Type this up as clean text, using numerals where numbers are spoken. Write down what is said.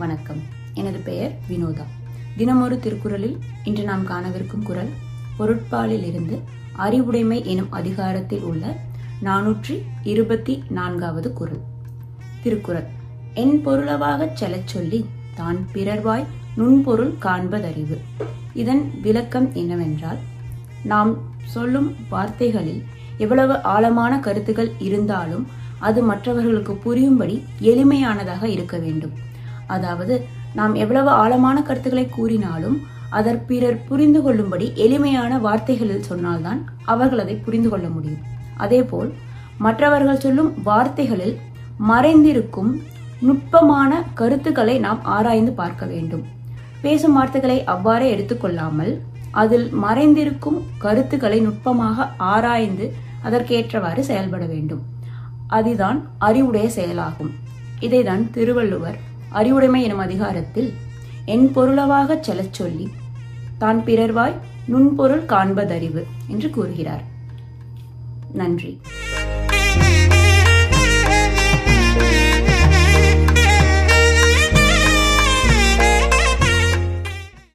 வணக்கம். எனது பெயர் வினோதா. தினமொரு திருக்குறளில் இன்று நாம் காணவிருக்கும் குறள் பொருட்பாலில் இருந்து அறிவுடைமை எனும் அதிகாரத்தில் உள்ள 424வது குறள். திருக்குறள். என் பொருளவாகச் செலச் சொல்லி தான் பிறர்வாய் நுண்பொருள் காண்பதறிவு. இதன் விளக்கம் என்னவென்றால், நாம் சொல்லும் வார்த்தைகளில் எவ்வளவு ஆழமான கருத்துக்கள் இருந்தாலும் அது மற்றவர்களுக்கு புரியும்படி எளிமையானதாக இருக்க வேண்டும். அதாவது, நாம் எவ்வளவு ஆழமான கருத்துக்களை கூறினாலும் அதர் பிறர் புரிந்து கொள்ளும்படி எளிமையான வார்த்தைகளில் சொன்னால்தான் அவர்கள் அதை புரிந்து கொள்ள முடியும். அதேபோல் மற்றவர்கள் சொல்லும் வார்த்தைகளில் மறைந்திருக்கும் நுட்பமான கருத்துக்களை நாம் ஆராய்ந்து பார்க்க வேண்டும். பேசும் வார்த்தைகளை அவ்வாறே எடுத்துக்கொள்ளாமல் அதில் மறைந்திருக்கும் கருத்துக்களை நுட்பமாக ஆராய்ந்து அதற்கேற்றவாறு செயல்பட வேண்டும். அதுதான் அறிவுடைய செயலாகும். இதைதான் திருவள்ளுவர் அறிவுடைமை எனும் அதிகாரத்தில் என் பொருளவாகச் செலச் சொல்லி தான் பிறர்வாய் நுண்பொருள் காண்பதறிவு என்று கூறுகிறார். நன்றி.